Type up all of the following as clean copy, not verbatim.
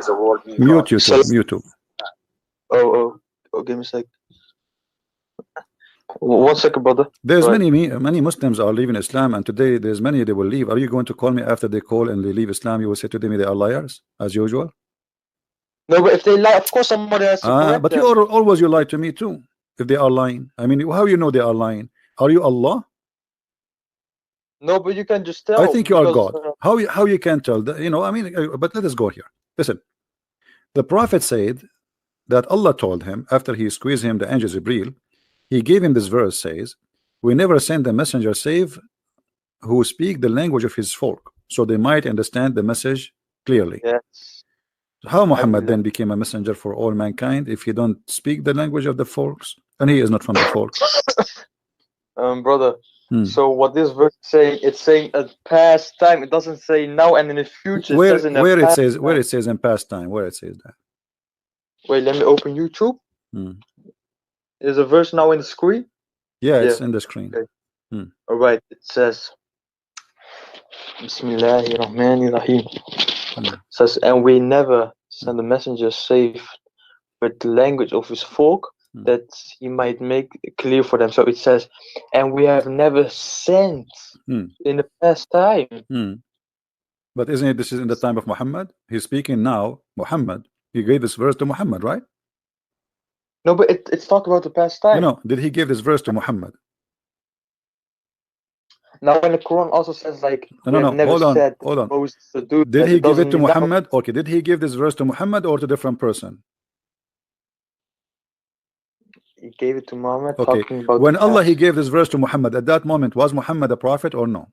is a word in Mute God. YouTube. Mute YouTube. Oh, give me a sec. 1 second, brother. There's Right. many Muslims are leaving Islam, and today there's many they will leave. Are you going to call me after they call and they leave Islam? You will say to them they are liars as usual. No, but if they lie, of course somebody has to correct But them. you always you lie to me too. If they are lying, I mean, how you know they are lying? Are you Allah? No, but you can just tell. I think you are because, God. How you can tell that? You know, I mean, but let us go here. Listen, the Prophet said that Allah told him after he squeezed him the angel Jibreel, he gave him this verse says, "We never send a messenger save who speak the language of his folk, so they might understand the message clearly." Yes. How Muhammad then became a messenger for all mankind if he don't speak the language of the folks and he is not from the folk? Brother. So what this verse is saying, it's saying a past time. It doesn't say now and in the future. Where it says in where the it past says time. where it says in past time, where it says that? Wait, let me open YouTube. Is a verse now in the screen? Yeah, it's in the screen. Okay. All right, it says Bismillahirrahmanirrahim. Says, and we never send a messenger save with the language of his folk, that he might make it clear for them. So it says, and we have never sent in the past time. But isn't it, this is in the time of Muhammad? He's speaking now, Muhammad. He gave this verse to Muhammad, right? No, but it's talking about the past time. No, did he give this verse to Muhammad? Now when the Quran also says like No, hold on. Moses to do Did that, he it give it doesn't to mean now. Muhammad? Okay, did he give this verse to Muhammad or to a different person? He gave it to Muhammad. Okay, Talking about when the Allah past. he gave this verse to Muhammad, at that moment was Muhammad a prophet or no?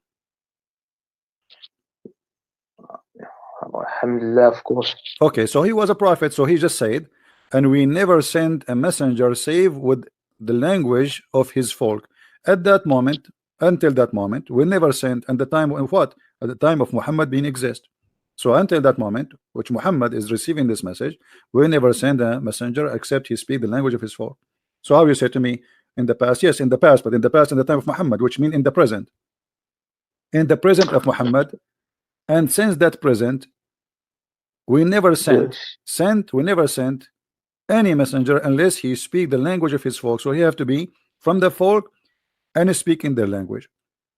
Alhamdulillah, of course. Okay, so he was a prophet, so he just said, and we never send a messenger save with the language of his folk. At that moment, until that moment, we never sent, and the time of what? At the time of Muhammad being exist. So until that moment, which Muhammad is receiving this message, we never send a messenger except he speak the language of his folk. So how you say to me in the past? Yes, in the past, but in the past, in the time of Muhammad, which means in the present. In the present of Muhammad, and since that present, we never sent any messenger unless he speak the language of his folk. So he have to be from the folk and speak in their language.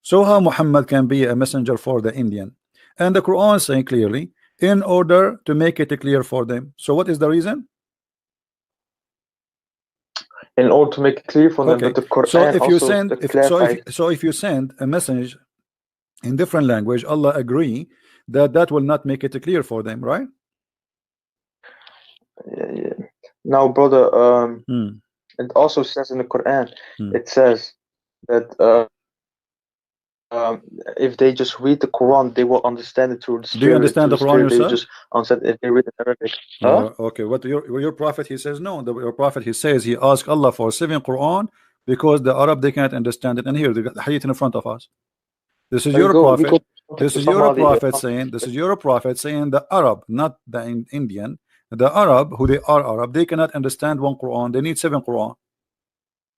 So how Muhammad can be a messenger for the Indian? And the Quran saying clearly, in order to make it clear for them. So what is the reason? In order to make it clear for them that the Quran so if you also send if you send a message in different language, Allah agree that will not make it clear for them, right? Yeah. Now, brother, it also says in the Quran, it says that if they just read the Quran, they will understand it through the Spirit. Do you understand the Quran yourself? They just understand if they read it in Arabic. Okay, what your prophet he says no. Your prophet he says he asked Allah for 7 Quran because the Arab they can't understand it. And here they got the hadith in front of us. This is your prophet. This is your prophet saying. This is your prophet saying the Arab, not the Indian. The Arab, who they are Arab, they cannot understand 1 Quran. They need 7 Quran.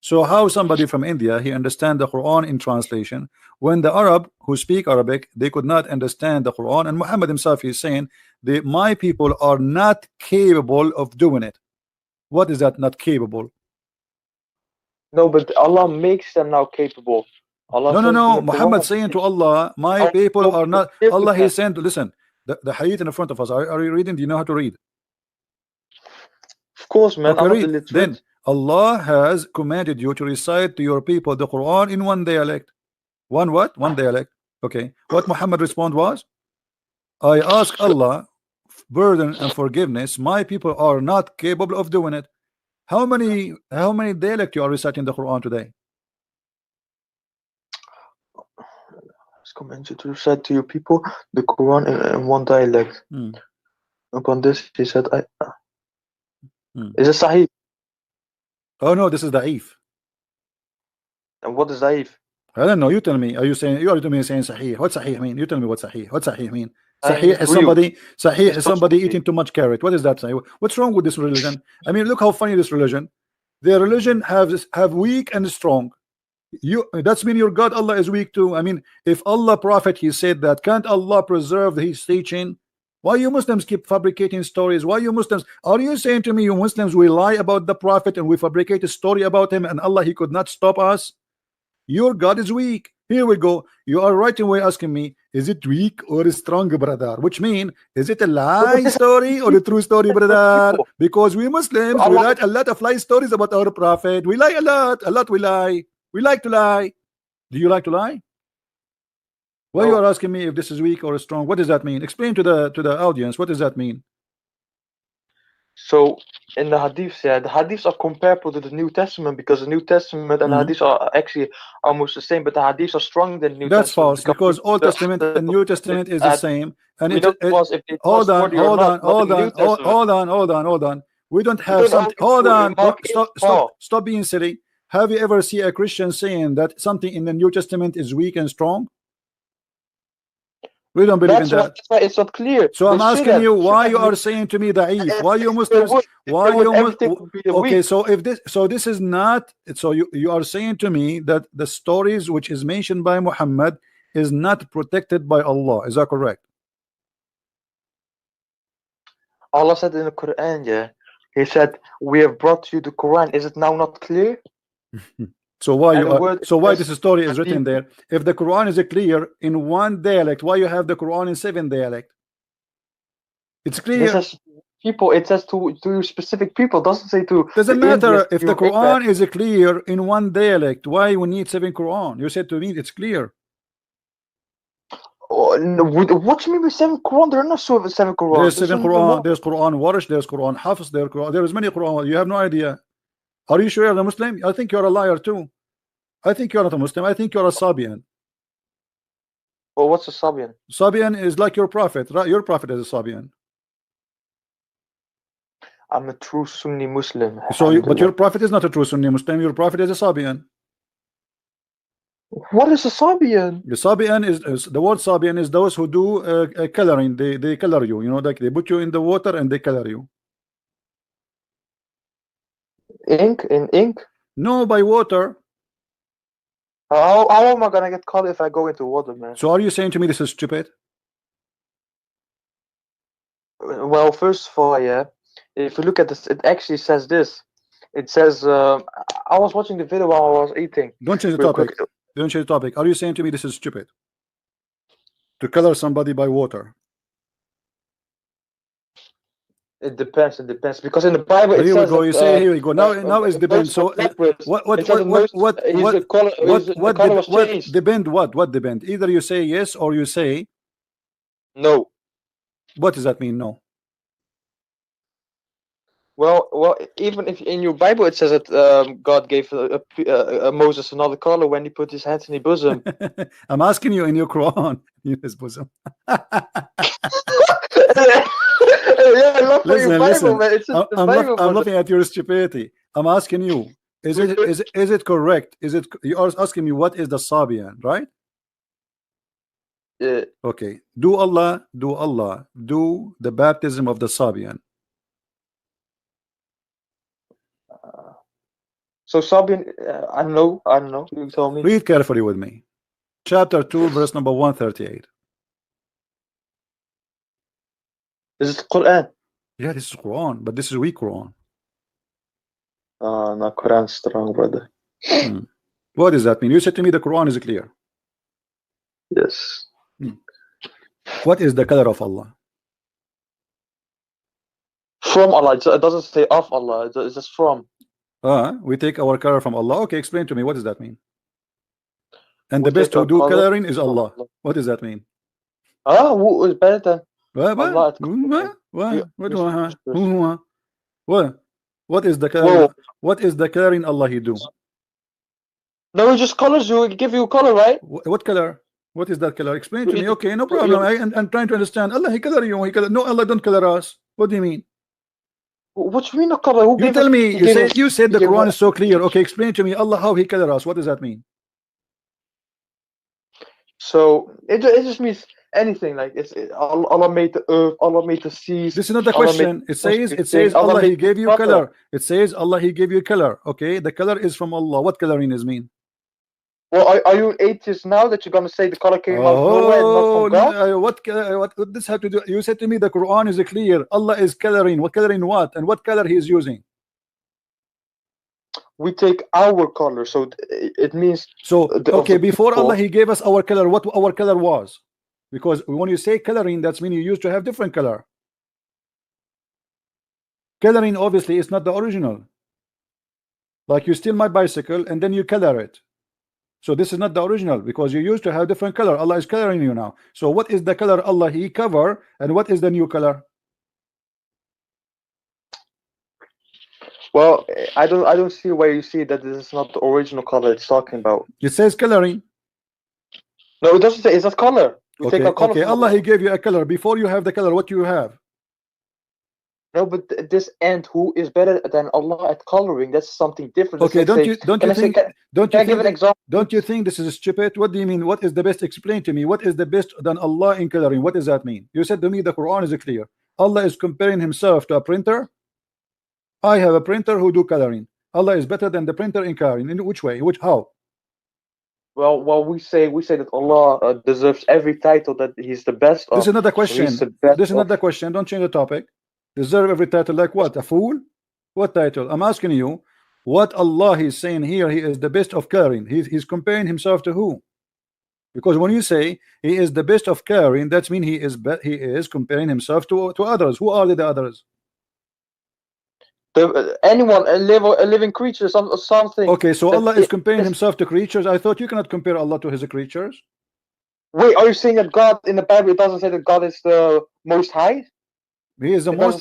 So how somebody from India he understand the Quran in translation when the Arab who speak Arabic they could not understand the Quran? And Muhammad himself is saying that my people are not capable of doing it. What is that? Not capable? No, but Allah makes them now capable. Allah no. Muhammad saying to Allah, my people are not. Allah he sent. Listen, the hadith in front of us. Are you reading? Do you know how to read? Of course, man. Okay, read. Then Allah has commanded you to recite to your people the Quran in one dialect. One what? One dialect. Okay. What Muhammad respond was, I ask Allah burden and forgiveness. My people are not capable of doing it. How many dialect you are reciting the Quran today? It's commanded to recite to your people the Quran in one dialect. Upon this, he said, is it Sahih? Oh no, this is da'if. And what is da'if? I don't know. You tell me. Are you saying you are to me saying sahih? What sahih mean? You tell me what sahih. What sahih mean? Sahih is somebody eating too much carrot. What is that say? What's wrong with this religion? I mean, look how funny this religion. Their religion have weak and strong. That's mean your God Allah is weak too. I mean, if Allah prophet he said that, can't Allah preserve his teaching? Why you Muslims keep fabricating stories? Why you Muslims? Are you saying to me you Muslims we lie about the Prophet and we fabricate a story about him and Allah he could not stop us? Your God is weak. Here we go. You are right away asking me, is it weak or strong, brother? Which mean, is it a lie story or a true story, brother? Because we Muslims, we write a lot of lie stories about our Prophet. We lie a lot we lie. We like to lie. Do you like to lie? Why you are asking me if this is weak or strong? What does that mean? Explain to the audience. What does that mean? So in the hadiths, yeah, the hadiths are comparable to the New Testament because the New Testament and the hadiths are actually almost the same, but the hadiths are stronger than the New That's Testament. That's false because Old Testament and New Testament is the same. And hold on. We don't have something. Hold on. Stop being silly. Have you ever seen a Christian saying that something in the New Testament is weak and strong? We don't believe in that. That's why it's not clear. So I'm asking you why you are saying to me da'if. Why you Muslims? Why you? Okay, so if this is not. So you are saying to me that the stories which is mentioned by Muhammad is not protected by Allah. Is that correct? Allah said in the Quran, yeah. He said, "We have brought you the Quran." Is it now not clear? So why this story is written there? If the Quran is clear in one dialect, why you have the Quran in 7 dialect? It's clear. It says people. It says to specific people. Doesn't say to. Doesn't matter if the Quran is clear in one dialect. Why we need 7 Quran? You said to me it's clear. Oh, no, what do you mean by 7 Quran? There are not 7 Quran. There's 7 Quran. There's Quran Warish. There's Quran Hafiz. There's many Quran. You have no idea. Are you sure you're a Muslim? I think you're a liar too. I think you're not a Muslim. I think you're a Sabian. Well, what's a Sabian? Sabian is like your prophet, right? Your prophet is a Sabian. I'm a true Sunni Muslim. So, but your prophet is not a true Sunni Muslim. Your prophet is a Sabian. What is a Sabian? The Sabian is the word Sabian is those who do coloring. They color you. You know, like they put you in the water and they color you. Ink? No, by water. How am I gonna get caught if I go into water, man? So are you saying to me this is stupid? Well, first of all, yeah. If you look at this, it actually says this. It says, I was watching the video while I was eating. Don't change the topic. Don't change the topic. Are you saying to me this is stupid? To color somebody by water? It depends. Because in the Bible, it here says. We go. You say here we go. Now it depends. So what depend? What depend? Either you say yes or you say no. What does that mean? No. Well, even if in your Bible it says that God gave Moses another color when he put his hands in his bosom. I'm asking you in your Quran, in his bosom. Yeah, I love your Bible, man. It's just I'm looking at your stupidity. I'm asking you, is it correct? You are asking me what is the Sabian, right? Yeah. Okay. Do Allah do the baptism of the Sabian? So Sabian, I don't know. You tell me. Read carefully with me. Chapter 2, verse number 138. Is it Quran? Yeah, this is Quran, but this is weak Quran. No, Quran strong, brother. What does that mean? You said to me the Quran is clear. Yes. What is the color of Allah? From Allah. It doesn't say of Allah. It's just from. We take our color from Allah. Okay, explain to me. What does that mean? And the best to do coloring is Allah. What does that mean? Who is better than Allah? What is the color? What is the coloring Allah he do? No, he just colors you. He give you a color, right? What color? What is that color? Explain to me. Okay, no problem. I'm trying to understand. Allah he color you. No, Allah don't color us. What do you mean? What you mean a color? You tell me. You said the Quran is so clear. Okay, explain to me. Allah how he color us. What does that mean? So it just means anything. Like Allah made the earth. Allah made the seas. This is not the question. It says Allah he gave you color. It says Allah he gave you color. Okay, the color is from Allah. What coloring is mean? Well, are you an atheist now that you're gonna say the color came out of nowhere and not from God? What this have to do? You said to me the Quran is clear. Allah is coloring. What coloring what? And what color he is using? We take our color, so it means. So okay, before Allah he gave us our color. What our color was? Because when you say coloring, that's mean you used to have different color. Coloring obviously is not the original. Like you steal my bicycle and then you color it. So this is not the original because you used to have different color. Allah is coloring you now. So what is the color Allah he cover and what is the new color? Well, I don't see where you see that this is not the original color it's talking about. It says coloring. No, it doesn't say. It's not color. We take a color. Okay, Allah he gave you a color. Before you have the color, what you have? No, but this and who is better than Allah at coloring? That's something different. Okay, don't you think give an example? Don't you think this is stupid? What do you mean? What is the best? Explain to me. What is the best than Allah in coloring? What does that mean? You said to me the Quran is clear. Allah is comparing himself to a printer. I have a printer who do coloring. Allah is better than the printer in coloring. In which way? How? Well, we say that Allah deserves every title that He's the best of. This is not the question. This is not the question. Don't change the topic. Deserve every title like what? A fool? What title? I'm asking you what Allah is saying here. He is the best of coloring. He's comparing himself to who? Because when you say he is the best of coloring, that means he is comparing himself to others. Who are the others? Anyone, a living creature, something. Okay, so Allah is comparing himself to creatures. I thought you cannot compare Allah to his creatures. Wait, are you saying that God in the Bible it doesn't say that God is the most high? He is the most.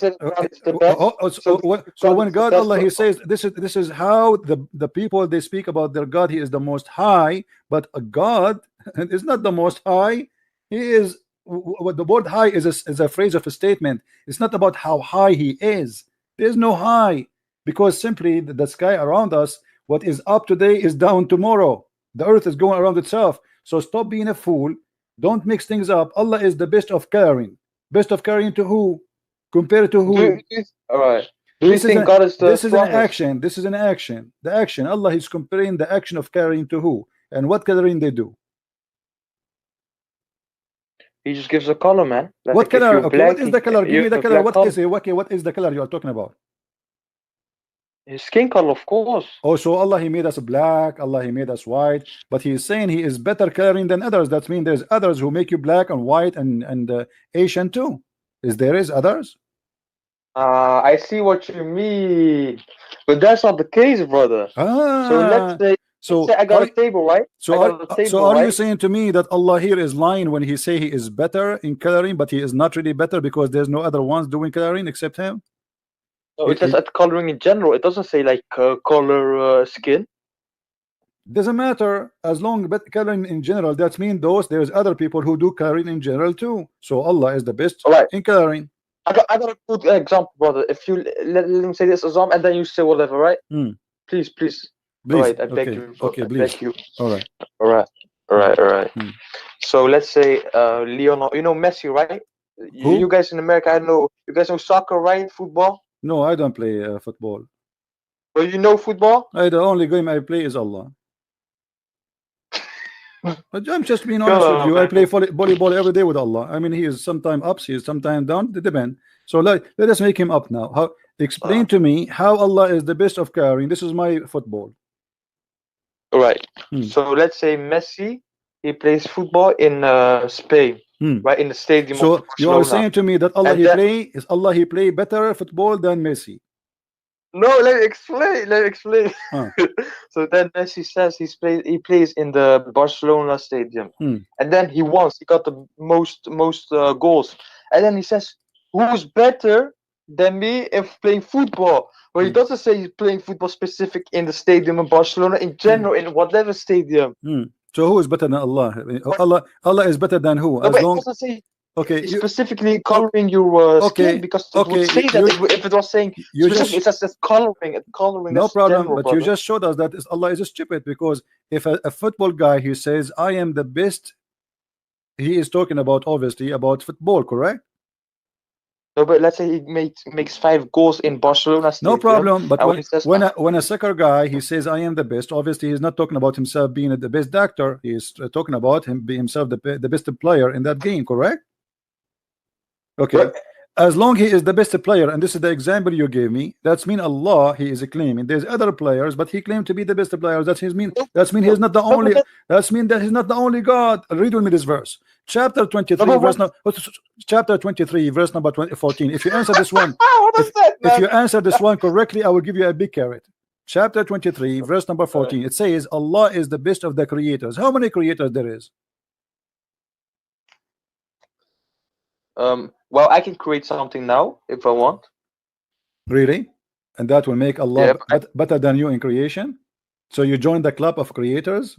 So when God Allah he says this is how the people they speak about their God. He is the most high, but a God is not the most high. He is what the word high is a phrase of a statement. It's not about how high he is. There is no high because simply the sky around us, what is up today is down tomorrow. The earth is going around itself. So stop being a fool. Don't mix things up. Allah is the best of caring. Best of caring to who? Compared to who? All right. Do you think God is the This is an action. This is an action. The action. Allah is comparing the action of caring to who? And what coloring they do? He just gives a color, man. What color? Okay, what is the color? Give me the color. What is it? Okay, what is the color you are talking about? His skin color, of course. Oh, so Allah he made us black. Allah he made us white. But he is saying he is better coloring than others. That means there's others who make you black and white and Asian too. There is others? I see what you mean, but that's not the case, brother. So let's say I got a table, right? So are you saying to me that Allah here is lying when he say he is better in coloring, but he is not really better because there's no other ones doing coloring except him? No, it says at coloring in general. It doesn't say like color skin. Doesn't matter as long but coloring in general. That means there's other people who do coloring in general too. So Allah is the best in coloring. I got a good example, brother. If you let me say this example and then you say whatever, right? Please. All right, I beg you. Okay, please. Beg you. All right. So let's say Leonardo, you know Messi, right? You guys in America, I know you guys know soccer, right? Football? No, I don't play football. Well, you know football? The only game I play is Allah. But I'm just being honest with you. I play volleyball every day with Allah. I mean, he is sometimes up, he is sometimes down. It depends. So let us make him up now. Explain to me how Allah is the best of caring. This is my football. All right. So let's say Messi, he plays football in Spain, right in the stadium. So you are saying to me that Allah he play better football than Messi? No, let me explain. So then Messi says he plays in the Barcelona stadium, and then he wants. He got the most goals, and then he says, "Who's better than me if playing football?" Well, he doesn't say he's playing football specific in the stadium in Barcelona. In general, in whatever stadium. So who is better than Allah? Allah is better than who? No, but it doesn't say. Okay, specifically coloring your skin because it would say that if it was saying specifically, it says coloring. No problem, but you just showed us that Allah is stupid because if a football guy he says I am the best, he is talking about obviously about football, correct? No, but let's say he makes 5 goals in Barcelona No Stadium. problem. But And when a soccer guy, he says, I am the best. Obviously, he's not talking about himself being the best actor. He's talking about him being himself the best player in that game, correct? Okay. But- As long he is the best player, and this is the example you gave me, that's mean Allah, he is claiming. There's other players, but he claimed to be the best player. That's mean he's not the only. That's mean that he's not the only God. Read with me this verse. Chapter 23, chapter 23, verse number 14. If you answer this one, if you answer this one correctly, I will give you a big carrot. Chapter 23, verse number 14. It says Allah is the best of the creators. How many creators there is? Well, I can create something now if I want. Really? And that will make Allah better than you in creation? So you join the club of creators?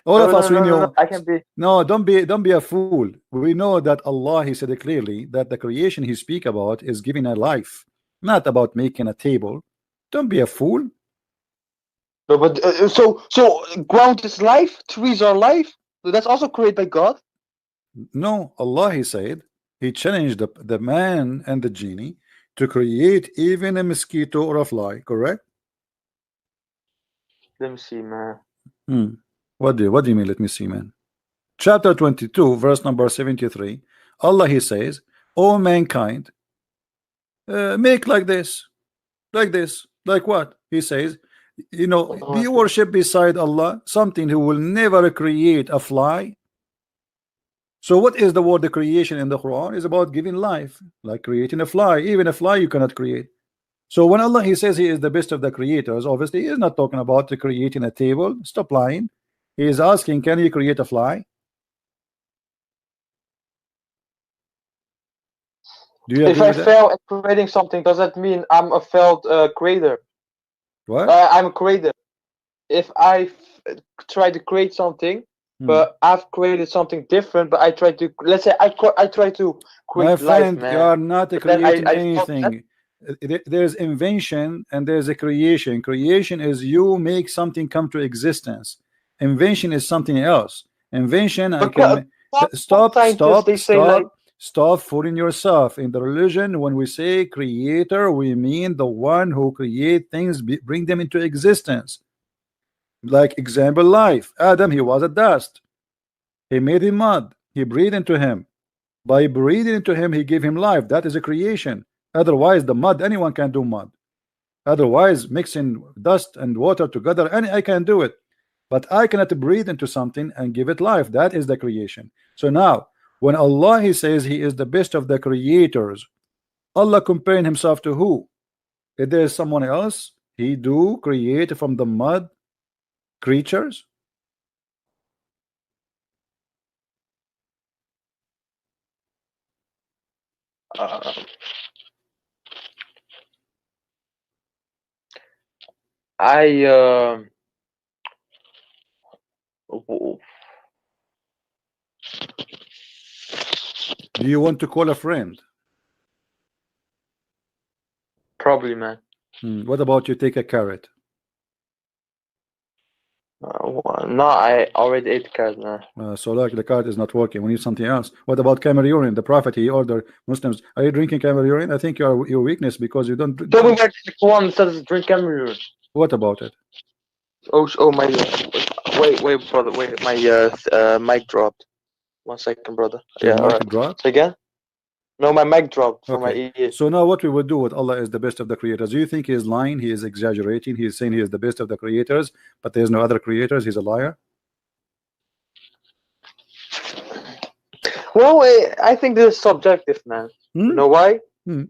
All of us, we know. I can be. No, don't be a fool. We know that Allah, he said it clearly, that the creation he speak about is giving a life, not about making a table. Don't be a fool. No, but so ground is life, trees are life. That's also created by God. No, Allah, he said, he challenged the man and the genie to create even a mosquito or a fly, correct? Let me see, man. What do you mean, let me see, man? Chapter 22, verse number 73. Allah, he says, O mankind, make like this. Like what? He says, you know, do you worship beside Allah something who will never create a fly? So what is the word the creation in the Quran? Is about giving life, like creating a fly. Even a fly you cannot create. So when Allah, he says he is the best of the creators, obviously he is not talking about creating a table. Stop lying. He is asking, can you create a fly? Do you if I fail at creating something, does that mean I'm a failed creator? What? I'm a creator. If I try to create something, but I've created something different, but I try to, let's say I try to create my friend, life, man. You are not creating anything. There's invention and there's a creation. Creation is you make something come to existence. Invention is something else. Invention, I can stop fooling yourself. In the religion, when we say creator, we mean the one who create things, bring them into existence. Like example, life. Adam, he was a dust. He made him mud. He breathed into him. By breathing into him, he gave him life. That is a creation. Otherwise, the mud, anyone can do mud. Otherwise, mixing dust and water together, I can do it. But I cannot breathe into something and give it life. That is the creation. So now, when Allah, he says he is the best of the creators, Allah comparing himself to who? If there is someone else, he do create from the mud creatures? Do you want to call a friend? Probably, man. What about you take a carrot? No, I already ate the carrot, man. So like the carrot is not working. We need something else. What about camel urine? The Prophet, he ordered Muslims. Are you drinking camel urine? I think your weakness because you don't. Tell me back to the Quran says drink camel urine. What about it? Oh my. Wait, brother. Wait, my mic dropped. 1 second, brother. Your mic dropped? Say again? No, my mic dropped from my ear. So now what we would do with Allah is the best of the creators. Do you think he is lying? He is exaggerating. He is saying he is the best of the creators, but there's no other creators. He's a liar. Well, I think this is subjective, man. You know why? You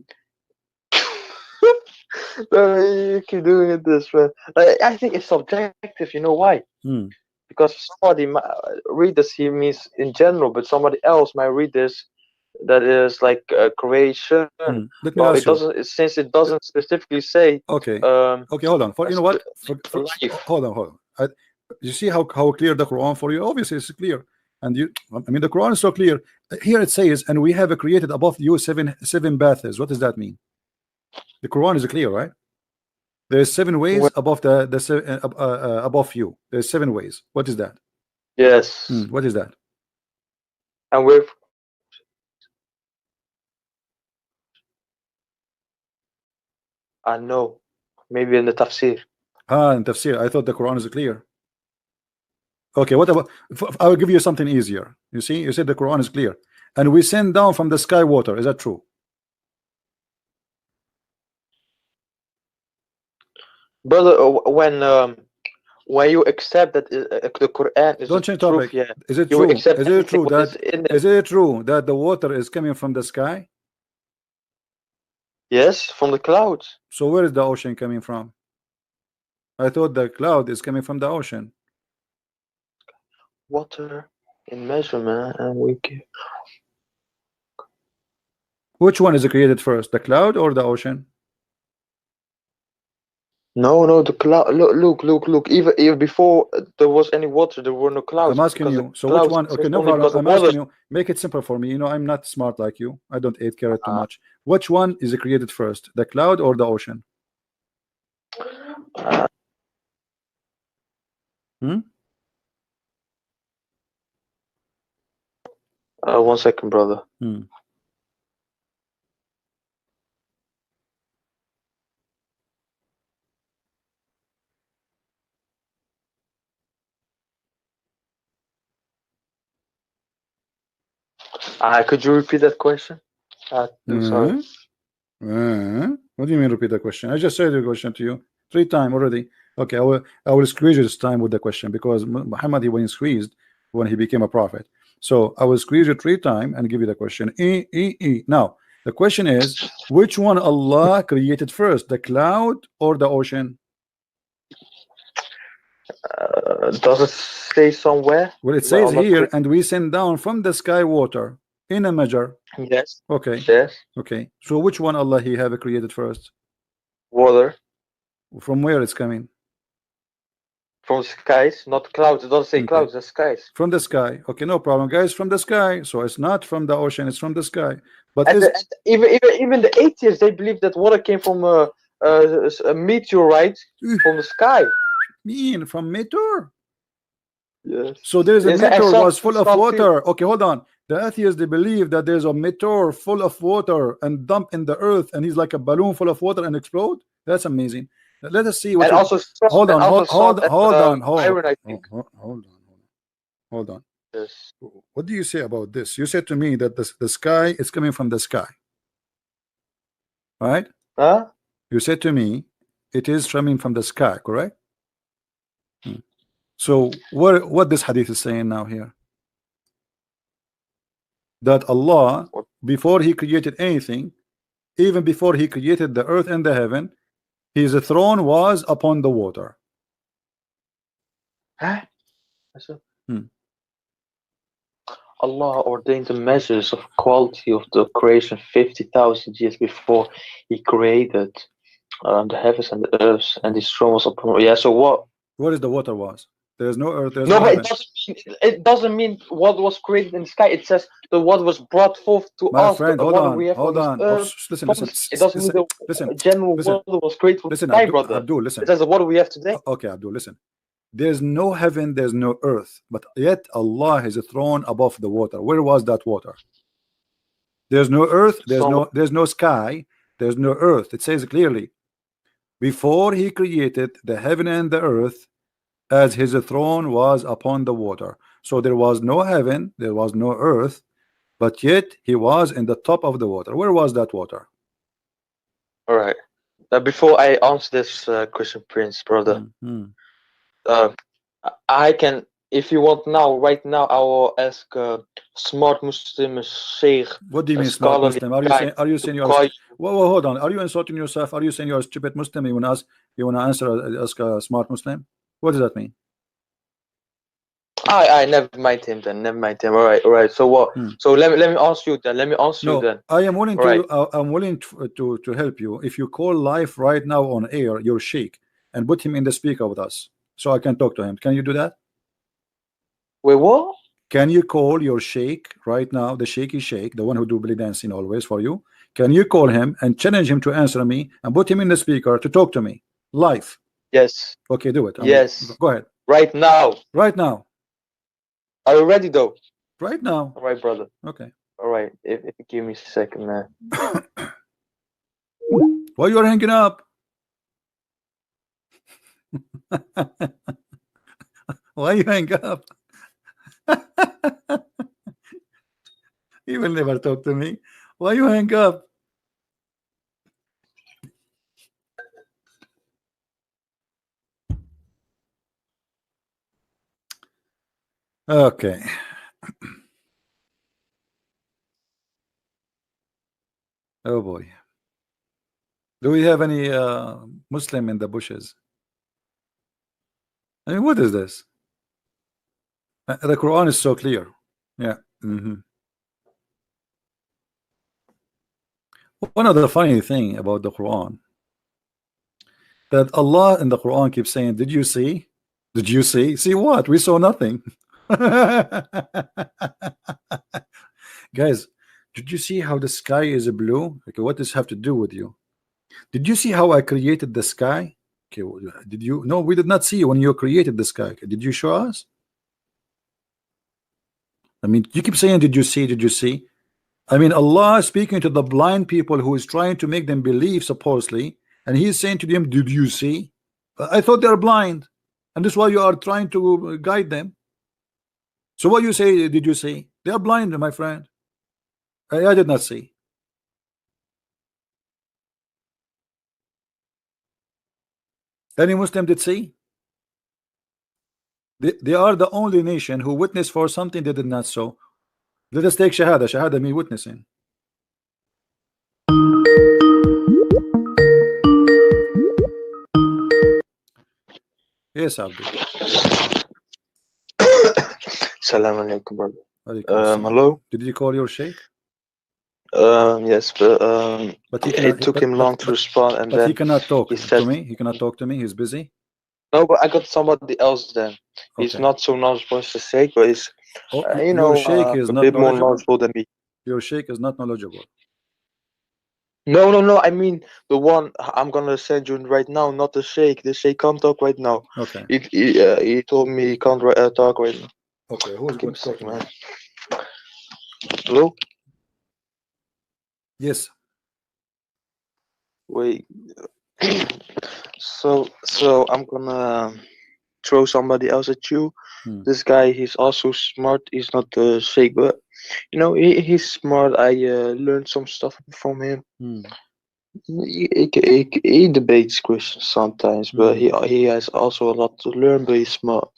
keep doing it this way. I think it's subjective. You know why? Because somebody might read this, he means in general, but somebody else might read this that is like creation. Well, it doesn't, since it doesn't specifically say. Okay. Okay, hold on. You know what? Hold on. You see how clear the Quran for you? Obviously, it's clear. And I mean, the Quran is so clear. Here it says, and we have created above you seven baths. What does that mean? The Quran is clear, right? There's 7 ways above above you. There's 7 ways. What is that? Yes. What is that? And we're No. Maybe in the tafsir. In tafsir. I thought the Quran is clear. Okay, what about, I will give you something easier. You see, you said the Quran is clear, and we send down from the sky water. Is that true? Brother, when you accept that the Quran is Don't change topic. truth, yeah. Is it true? Is it true that the water is coming from the sky? Yes, from the clouds. So where is the ocean coming from? I thought the cloud is coming from the ocean. Water in measurement, and we give. Which one is created first, the cloud or the ocean? No, the cloud. Look. Even before there was any water, there were no clouds. I'm asking you. So which one? Okay, no problem. I'm asking you. Make it simple for me. You know, I'm not smart like you. I don't eat carrot too much. Which one is created first, the cloud or the ocean? 1 second, brother. Could you repeat that question? Sorry. What do you mean repeat the question? I just said the question to you 3 times already. Okay, I will squeeze you this time with the question, because Muhammad, he was squeezed when he became a prophet. So I will squeeze you 3 times and give you the question. Now the question is, which one Allah created first, the cloud or the ocean? Does it say somewhere? Well, it says here, and we send down from the sky water in a measure. Yes. Okay. Yes. Okay. So which one Allah he have created first? Water. From where it's coming? From skies, not clouds. It doesn't say clouds, the skies. From the sky. Okay, no problem, guys. From the sky. So it's not from the ocean, it's from the sky. But even the atheists, they believe that water came from a meteorite from the sky. Mean from meteor? Yes. So there's a meteor was full of water. Okay, hold on. The atheists, they believe that there's a meteor full of water and dump in the earth, and he's like a balloon full of water and explode. That's amazing. Let us see what. And also, hold on. Yes. What do you say about this? You said to me that the sky is coming from the sky, right? Huh? You said to me it is coming from the sky, correct? So what this hadith is saying now here? That Allah, before he created anything, even before he created the earth and the heaven, his throne was upon the water. Huh? Allah ordained the measures of quality of the creation 50,000 years before he created the heavens and the earth, and his throne was upon. Yeah. So what is the water was? There's no earth. There's no, no but it doesn't mean what was created in the sky. It says the what was brought forth to my us. Friend, hold on. Listen. It doesn't mean the general water was created from the sky, brother. Abdul, listen. It says the water we have today. Okay, Abdul, listen. There's no heaven, there's no earth, but yet Allah has a throne above the water. Where was that water? There's no earth, there's no sky, there's no earth. It says clearly, before he created the heaven and the earth, as his throne was upon the water. So there was no heaven, there was no earth, but yet he was in the top of the water. Where was that water? All right. Before I answer this question, Prince, brother, I can, if you want now, right now, I will ask smart Muslim Sheikh. What do you mean smart Muslim? Are you saying you're whoa, hold on? Are you insulting yourself? Are you saying you're a stupid Muslim? You want to ask a smart Muslim? What does that mean? I never mind him then. Never mind him. All right. So what? So let me ask you then. I am willing to. I'm willing to help you. If you call live right now on air your sheikh and put him in the speaker with us, so I can talk to him. Can you do that? Wait, what? Can you call your sheikh right now, the shaky sheikh, the one who do belly dancing always for you? Can you call him and challenge him to answer me and put him in the speaker to talk to me live? Yes. Okay, do it. Yes. Go ahead. Right now. Right now. Are you ready though? Right now. All right, brother. Okay. All right. If you give me a second, man. Why you are hanging up? Why you hang up? He will never talk to me. Why you hang up? Okay. Oh boy. Do we have any Muslim in the bushes? I mean, what is this? The Quran is so clear. Yeah. One of the funny thing about the Quran, that Allah in the Quran keeps saying, did you see? Did you see? See what? We saw nothing. Guys, did you see how the sky is blue? Okay, what does this have to do with you? Did you see how I created the sky? Okay, did you? No, we did not see when you created the sky. Okay, did you show us? I mean, you keep saying, did you see? Did you see? I mean, Allah is speaking to the blind people who is trying to make them believe, supposedly, and He's saying to them, did you see? I thought they're blind, and this is why you are trying to guide them. So what you say, did you see? They are blind, my friend. I did not see. Any Muslim did see? They are the only nation who witnessed for something they did not saw. Let us take Shahada. Shahada means witnessing. Yes, Abdul. Salam alaikum, brother. Hello. Did you call your sheikh? Yes, but it took him long to respond, and then he cannot talk to me. He cannot talk to me. He's busy. No, but I got somebody else then. He's not so knowledgeable as the sheikh, but he's your sheikh is a not bit more knowledgeable than me. Your sheikh is not knowledgeable. No. I mean the one I'm gonna send you right now, not the sheikh. The sheikh can't talk right now. Okay. He told me he can't talk right now. Okay. Who's good talking, man? Hello. Yes. Wait. So I'm gonna throw somebody else at you. This guy, he's also smart. He's not the sheikh, but he's smart. I learned some stuff from him. He debates Christians sometimes, but he has also a lot to learn. But he's smart.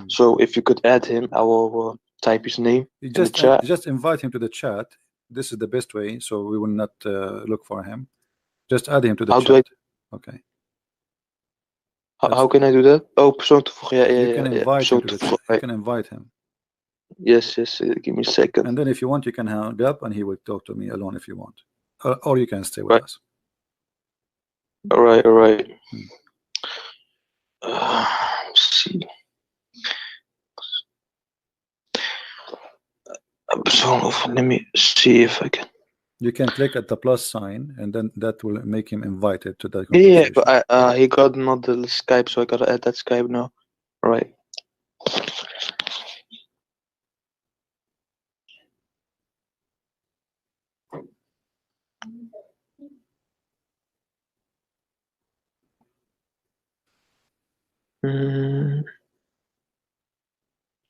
So if you could add him, I will type his name in the chat. Just invite him to the chat. This is the best way, so we will not look for him. Just add him to the chat. Okay. How can I do that? Oh, persoon toevoegen. You can invite him to the chat. You can invite him. Yes. Give me a second. And then if you want, you can hang up, and he will talk to me alone if you want, or you can stay with us. All right. Let's see. Let me see if I can. You can click at the plus sign, and then that will make him invited to the conversation. Yeah, but he got not the Skype, so I gotta add that Skype now. All right.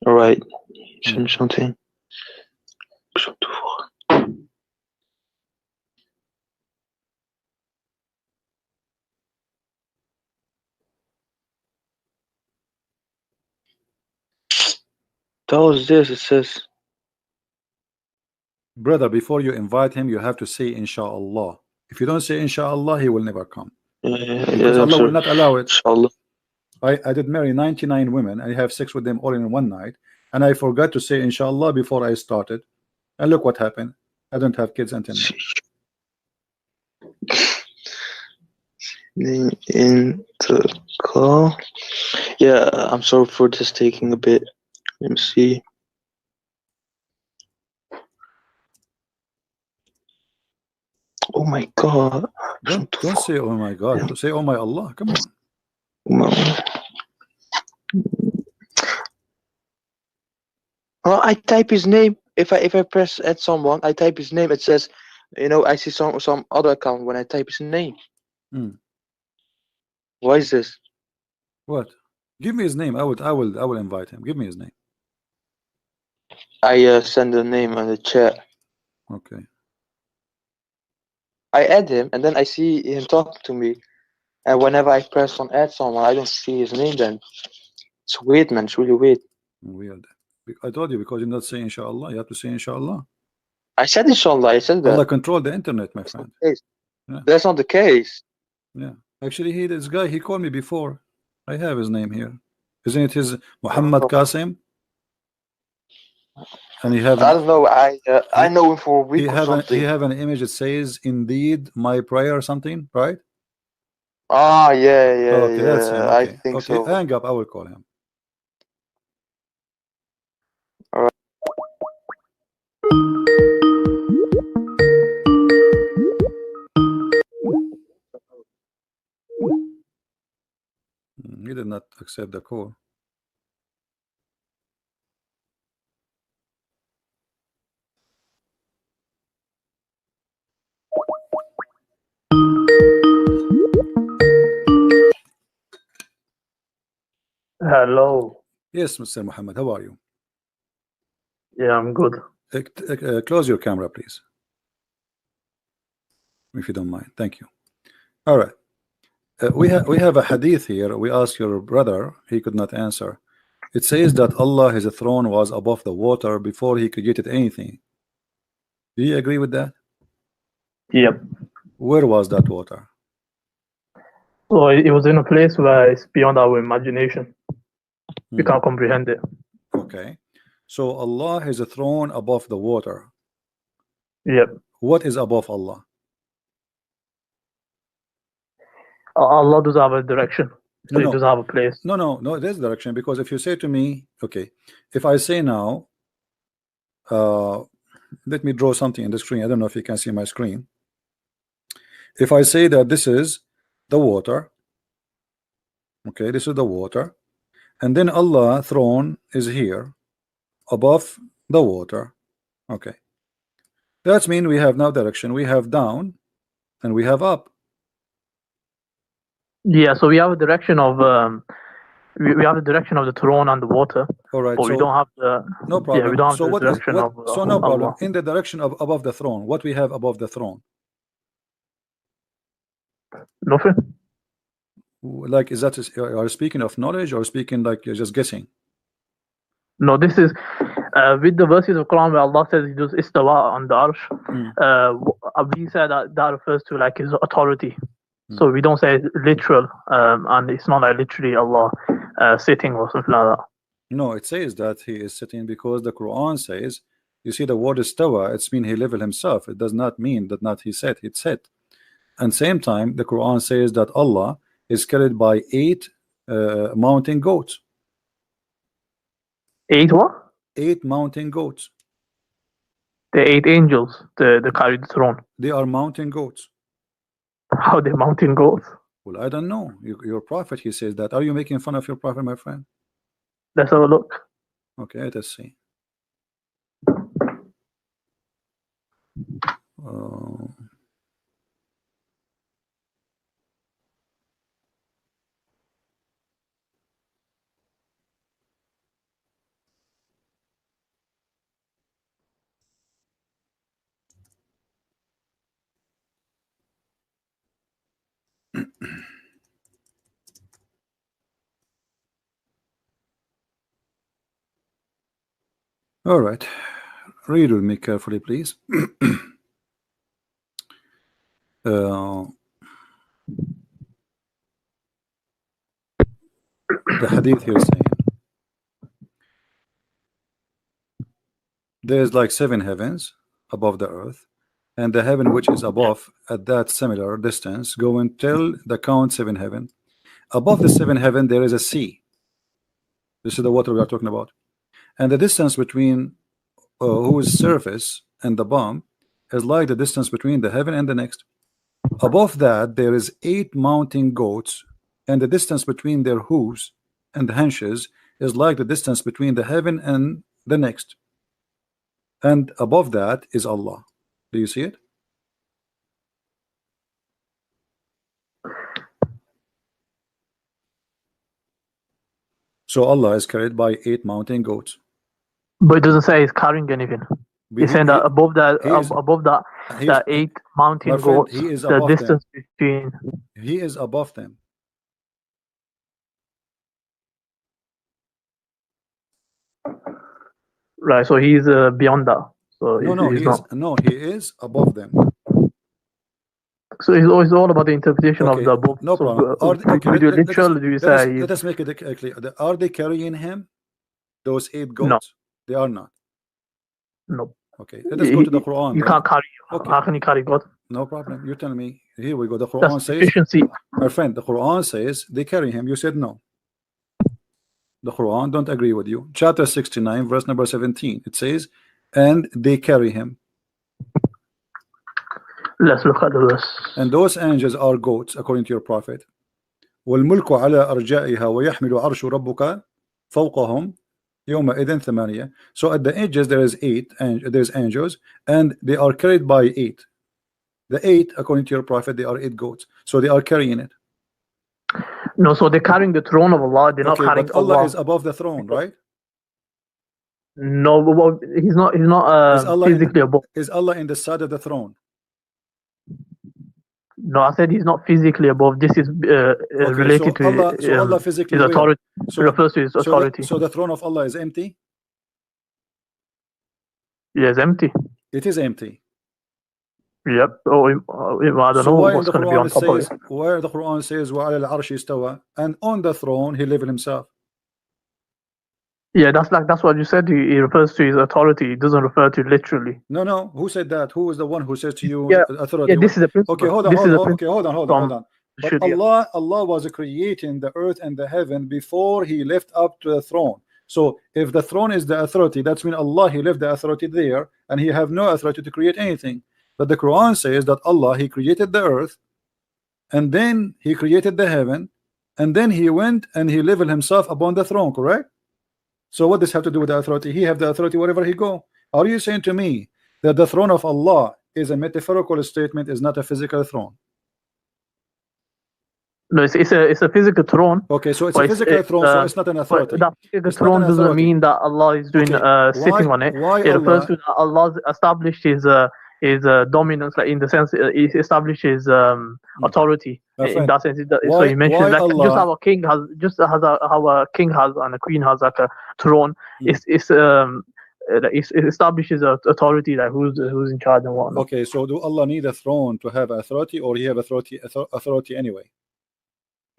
All right. Send something. Tell us this. It says, brother, before you invite him, you have to say inshallah. If you don't say inshallah, he will never come. Because Allah will not allow it. Inshallah. I did marry 99 women. I have sex with them all in one night, and I forgot to say inshallah before I started, and look what happened. I don't have kids until now. In the call. Yeah, I'm sorry for this taking a bit. Let me see. Oh my God. Don't say oh my God. Say oh my Allah. Come on. Well, I type his name. If I press add someone, I type his name. It says, I see some other account when I type his name. Why is this? What? Give me his name. I will invite him. Give me his name. I send the name on the chat. Okay. I add him, and then I see him talking to me. And whenever I press on add someone, I don't see his name then. It's weird, man. It's really weird. Weird. I told you, because you're not saying inshallah. You have to say inshallah. I said inshallah. I said that. Allah control the internet, my friend. Yeah. That's not the case. Yeah. Actually, this guy, he called me before. I have his name here. Isn't it his Muhammad Qasim? And he have I don't know. I know him for a week or something. He have an image that says, "Indeed, my prayer," or something, right? Ah, yeah. Okay, that's him. Okay. I think so. Hang up. I will call him. All right. He did not accept the call. Hello. Yes, Mr. Muhammad, how are you? Yeah, I'm good. Close your camera, please, if you don't mind. Thank you. All right. We have a hadith here. We asked your brother, he could not answer. It says that Allah, his throne was above the water before he created anything. Do you agree with that? Yep. Where was that water? So it was in a place where it's beyond our imagination. We can't comprehend it. Okay. So Allah has a throne above the water. Yep. What is above Allah? Allah does have a direction. So He does have a place. No, there's direction, because if you say to me, okay, if I say now, let me draw something in the screen. I don't know if you can see my screen. If I say that this is the water, okay, this is the water, and then Allah throne is here above the water, okay, that means we have now direction. We have down and we have up. Yeah, so we have a direction of we have the direction of the throne and the water. All right, but so we don't have the no problem. Yeah, we don't have So the direction of so no problem. Allah. In the direction of above the throne, what we have above the throne? Nothing. Like, is that are you speaking of knowledge, or speaking like you're just guessing? No, this is with the verses of Quran where Allah says He does istawa on the arsh. We say that refers to like His authority. So we don't say literal, and it's not like literally Allah sitting or something like that. No, it says that He is sitting, because the Quran says, you see the word istawa, it's mean He level Himself. It does not mean that not He sat, it sat. And same time the Quran says that Allah is carried by 8 mountain goats. 8 what? 8 mountain goats. The 8 angels, the carry the throne. They are mountain goats. How they mountain goats? Well, I don't know. Your prophet, he says that. Are you making fun of your prophet, my friend? Let's have a look. Okay, let's see. All right, read with me carefully, please. The hadith here is saying there's like 7 heavens above the earth, and the heaven which is above at that similar distance going till the count 7 heaven. Above the 7 heaven there is a sea. This is the water we are talking about, and the distance between whose surface and the bottom is like the distance between the heaven and the next. Above that there is 8 mountain goats, and the distance between their hooves and the haunches is like the distance between the heaven and the next. And above that is Allah. Do you see it? So Allah is carried by 8 mountain goats. But it doesn't say he's carrying anything. He's saying that above that, that 8 mountain goats, the distance between. He is above them. Right, so he's beyond that. So he is above them. So it's all about the interpretation of the above. No problem. Let us make it clear. Are they carrying him? Those 8 goats? No. They are not. No. Okay, let us go to the Quran. You can't carry. Okay. How can you carry God? No problem. You tell me. Here we go. The Quran says, my friend, the Quran says they carry him. You said no. The Quran don't agree with you. Chapter 69, verse number 17. It says, and they carry him. Let's look at the verse. And those angels are goats, according to your prophet. والملك على أرجائها ويحمل عرش ربك فوقهم يومئذ ثمانية. So at the edges there is 8, and there's angels, and they are carried by 8. The 8, according to your prophet, they are 8 goats. So they are carrying it. No, so they're carrying the throne of Allah. They're not carrying but Allah is above the throne, right? No, but he's not. He's not physically above. Is Allah in the side of the throne? No, I said he's not physically above. This is related to Allah physically his authority. So refers to his authority. So the throne of Allah is empty? Yes, empty. It is empty. Yep. I don't know what's going to be on top of it. Where the Quran says وَعَلَى الْعَرْشِ اسْتَوَى, and on the throne he lived himself. Yeah, that's what you said. He refers to his authority. He doesn't refer to literally. No. Who said that? Who is the one who says to you authority? Yeah, this is a principle. Okay, hold on. But Allah was creating the earth and the heaven before he left up to the throne. So if the throne is the authority, that's mean Allah, he left the authority there, and he have no authority to create anything. But the Quran says that Allah, he created the earth, and then he created the heaven, and then he went and he leveled himself upon the throne, correct? So what does have to do with the authority? He have the authority wherever he go. Are you saying to me that the throne of Allah is a metaphorical statement, is not a physical throne? No, it's a physical throne. Okay, so it's a physical throne, so it's not an authority. That physical throne doesn't mean that Allah is doing sitting on it. It refers to that Allah established his dominance, like in the sense he established his authority. In that sense, so he mentioned like Allah, just how a king has and a queen has like a throne. It establishes authority, like who's in charge and whatnot. Okay, so do Allah need a throne to have authority, or he have authority anyway?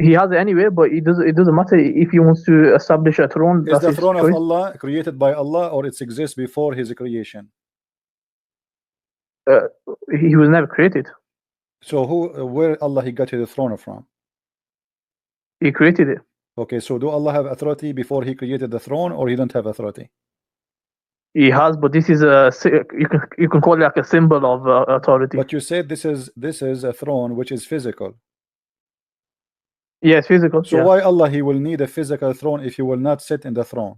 He has it anyway, but it doesn't matter if he wants to establish a throne. Is the throne of Allah created by Allah, or it exists before his creation? He was never created. So where Allah he got his throne from? He created it. Okay, so do Allah have authority before he created the throne, or he don't have authority? He has, but this is you can call it like a symbol of authority. But you said this is a throne which is physical. Yes, physical. So why Allah he will need a physical throne if he will not sit in the throne?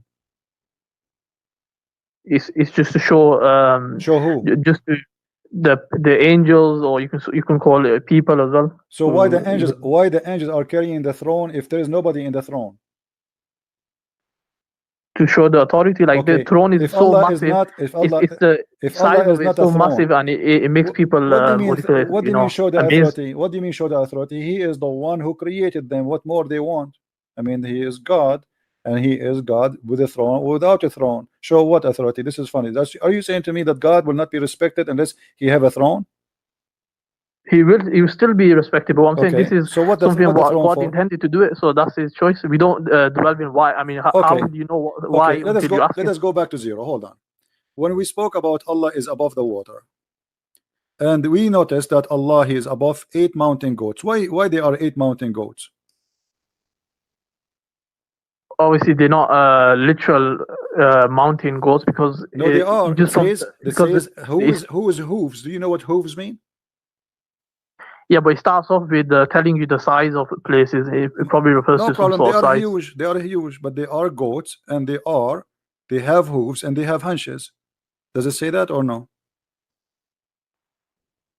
It's just to show who? Just to the angels, or you can call it people as well. So why the angels are carrying the throne if there is nobody in the throne? To show the authority, like the throne is so massive. The size of it is so massive, and it makes people. What do you mean show the authority? What do you mean show the authority? He is the one who created them. What more they want? I mean, he is God, and he is God with a throne, without a throne. Show what authority? This is funny. Are you saying to me that God will not be respected unless he have a throne? He will still be respected, but I'm saying this is so something God intended to do it, so that's his choice. We don't dwell in why. I mean, how would you know why? Let us go back to zero. Hold on. When we spoke about Allah is above the water, and we noticed that Allah is above 8 mountain goats. Why there are 8 mountain goats? Obviously, they're not literal mountain goats, because they are. It says who is hooves. Do you know what hooves mean? Yeah, but it starts off with telling you the size of places. It probably refers to some sort of size. Huge. They are huge, but they are goats, and they have hooves and they have haunches. Does it say that or no?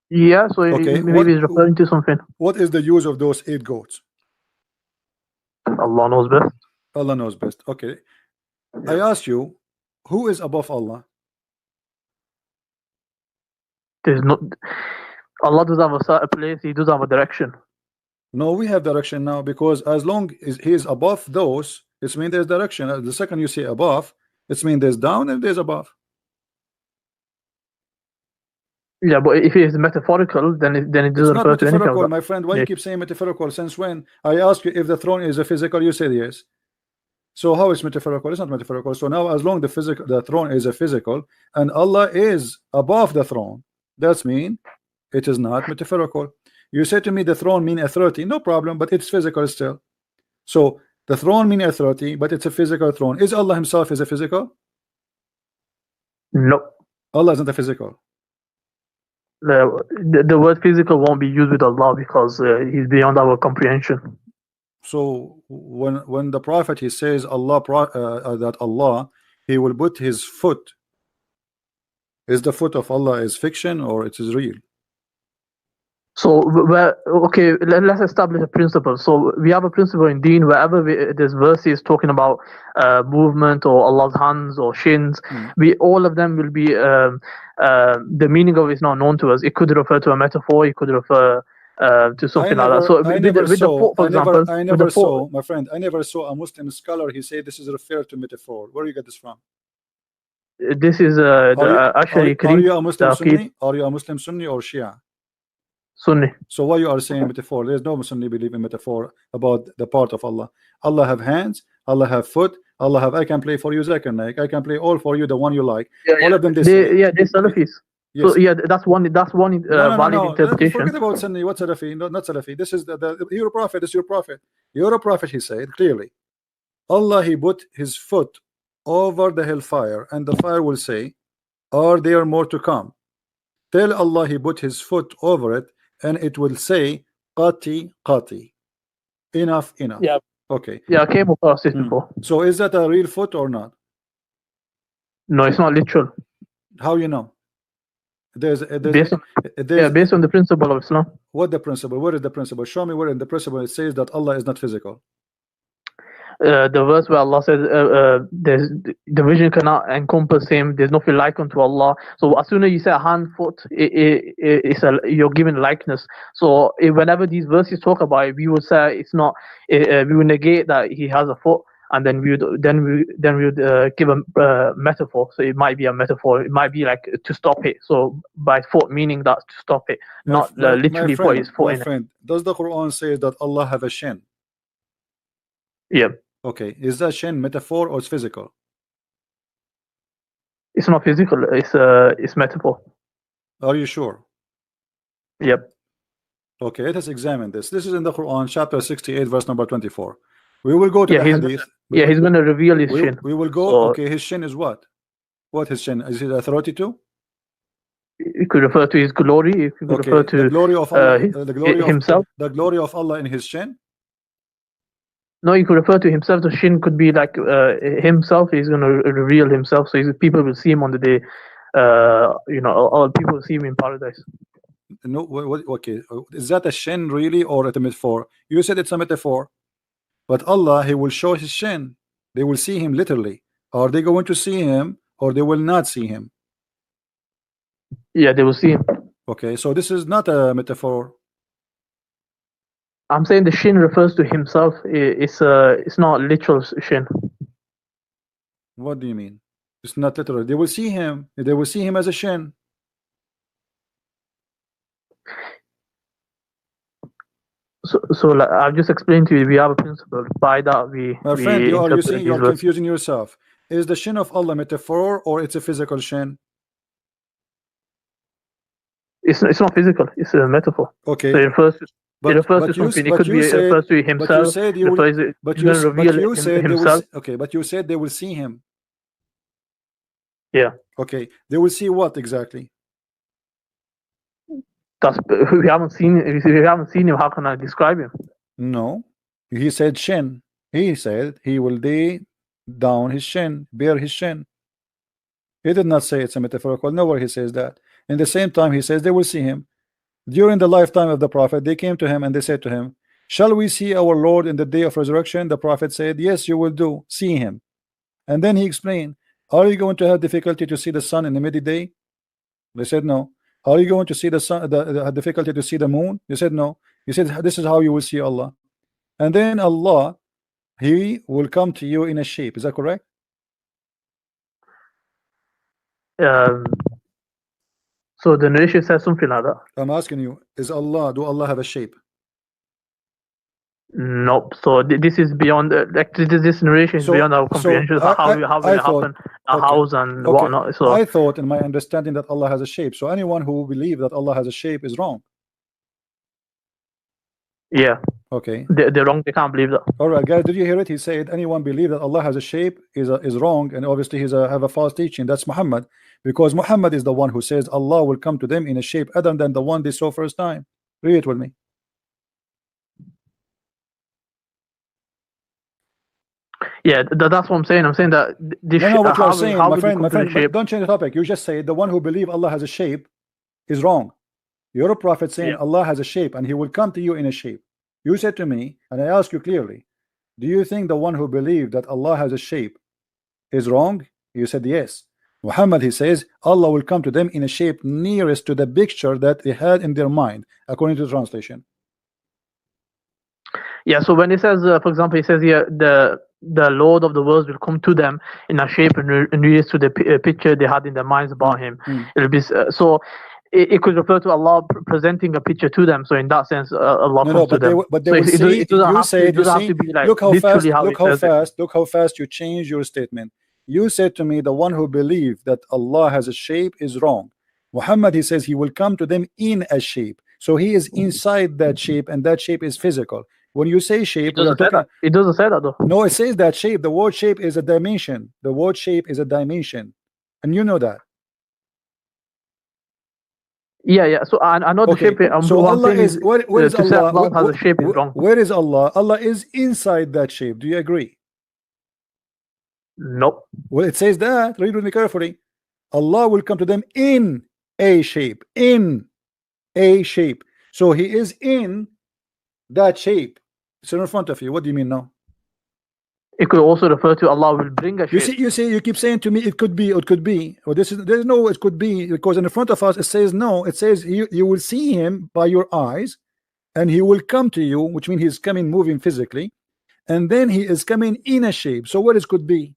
Yeah, so maybe it's referring to something. What is the use of those 8 goats? Allah knows best. Allah knows best. Okay. I ask you, who is above Allah? There's no. Allah does have a certain place. He does have a direction. No, we have direction now, because as long as he is above those, it means there's direction. The second you say above, it means there's down and there's above. Yeah, but if it is metaphorical, then it doesn't refer to anything. Metaphorical, my friend. Why you keep saying metaphorical? Since when? I ask you if the throne is a physical, you said yes. So how is metaphorical? It's not metaphorical. So now, as long the throne is a physical, and Allah is above the throne, that's mean it is not metaphorical. You say to me the throne mean authority, no problem, but it's physical still. So the throne mean authority, but it's a physical throne. Is Allah himself is a physical? No. Allah isn't a physical. The word physical won't be used with Allah because he's beyond our comprehension. So when the prophet he says that Allah he will put his foot, is the foot of Allah is fiction or it is real? So okay, let's establish a principle. So we have a principle in Deen wherever there's verses talking about movement or Allah's hands or shins, all of them will be the meaning of it is not known to us. It could refer to a metaphor, it could refer to something like that. So I never saw, my friend, I never saw a Muslim scholar he said this is referred to metaphor. Where you get this from? This is actually are you a Muslim Sunni? Are you a Muslim Sunni or Shia? Sunni. So why you are saying metaphor? There's no Sunni believe in metaphor about the part of Allah. Allah have hands, Allah have foot, Allah have I can play for you Zakir Naik, I can play all for you the one you like. All of them they're Salafis. Yes. So yeah, that's one valid interpretation. Forget about Sunni. What Salafi? No, not Salafi. This is your prophet. This is your prophet. Your prophet. He said clearly, Allah he put his foot over the hellfire, and the fire will say, "Are there more to come?" Tell Allah he put his foot over it, and it will say, "Qati, qati." Enough, enough. Yeah. Okay. Yeah, I came across this before. So is that a real foot or not? No, it's not literal. How you know? Based on the principle of Islam. What the principle? Where is the principle? Show me where in the principle it says that Allah is not physical. The verse where Allah says there's the vision cannot encompass him, there's nothing like unto Allah. So as soon as you say hand, foot, you're given likeness. So whenever these verses talk about it, we would say it's not, we would negate that he has a foot, and then we would give a metaphor. So it might be a metaphor, it might be like to stop it. So by foot meaning that to stop it, not literally put his foot in it. Does the Quran say that Allah have a shin? Yeah. Okay, is that shin metaphor or it's physical? It's not physical. It's metaphor. Are you sure? Yep. Okay, let us examine this. This is in the Quran, chapter 68, verse number 24. We will go to the hadith. He's going to reveal his shin. We will go. Okay, his shin is what? What his shin? Is it authority too? It could refer to his glory. It could refer to the glory of Allah, the glory himself. The glory of Allah in his shin. No, you could refer to himself. The shin could be like himself. He's going to reveal himself, so people will see him on the day. All people will see him in paradise. No, okay. Is that a shin really or a metaphor? You said it's a metaphor, but Allah, He will show His shin. They will see Him literally. Are they going to see Him or they will not see Him? Yeah, they will see Him. Okay, so this is not a metaphor. I'm saying the shin refers to himself. It's not literal shin. What do you mean? It's not literal. They will see him. They will see him as a shin. So like I've just explained to you, we have a principle. By that my friend, you're confusing yourself. Is the shin of Allah metaphor or it's a physical shin? It's not physical. It's a metaphor. Okay. So it refers to. It refers to something. It could be refers to himself. But you said himself. Okay, but you said they will see him. Yeah. Okay, they will see what exactly? We haven't seen. If we haven't seen him, how can I describe him? No, he said shin. He said he will lay down his shin, bear his shin. He did not say it's a metaphorical. Nowhere he says that. In the same time, he says they will see him. During the lifetime of the Prophet, they came to him and they said to him, shall we see our Lord in the day of resurrection? The prophet said, yes, you will do, see him. And then he explained, are you going to have difficulty to see the sun in the midday? They said no. Are you going to see the sun, the difficulty to see the moon? They said no. He said, this is how you will see Allah. And then Allah, he will come to you in a shape. Is that correct? So the narration says something like that. I'm asking you, do Allah have a shape? Nope. So this is beyond this narration is beyond our comprehension. So how will it happen, house and whatnot. So I thought in my understanding that Allah has a shape. So anyone who believes that Allah has a shape is wrong. Yeah. Okay. They're wrong. They can't believe that. All right, guys. Did you hear it? He said anyone believe that Allah has a shape is wrong, and obviously he's have a false teaching. That's Muhammad, because Muhammad is the one who says Allah will come to them in a shape other than the one they saw first time. Read it with me. Yeah, that's what I'm saying. I'm saying that this what you're saying, my friend, don't change the topic. You just say the one who believe Allah has a shape is wrong. You're a prophet saying Allah has a shape and he will come to you in a shape. You said to me, and I ask you clearly, do you think the one who believed that Allah has a shape is wrong? You said yes. Muhammad, he says Allah will come to them in a shape nearest to the picture that they had in their mind, according to the translation. Yeah, so when it says, for example, it says here the Lord of the worlds will come to them in a shape and nearest to the picture they had in their minds about him. It'll be so. It could refer to Allah presenting a picture to them. So in that sense, Allah comes to them. But they will see. It doesn't have to be like look how fast it. You change your statement. You said to me the one who believes that Allah has a shape is wrong. Muhammad, he says he will come to them in a shape. So he is inside that shape, and that shape is physical. When you say shape, it doesn't say that though. No, it says that shape. The word shape is a dimension. The word shape is a dimension, and you know that. Yeah. So I know the shape. So Allah is where is Allah? Allah has a shape is wrong. Where is Allah? Allah is inside that shape. Do you agree? Nope. Well, it says that. Read with me carefully. Allah will come to them in a shape. In a shape. So he is in that shape. It's in front of you. What do you mean now? It could also refer to Allah will bring a shape. You keep saying to me it could be, Well, there's no it could be, because in front of us it says no. It says you will see him by your eyes, and he will come to you, which means he's coming moving physically, and then he is coming in a shape. So what is could be?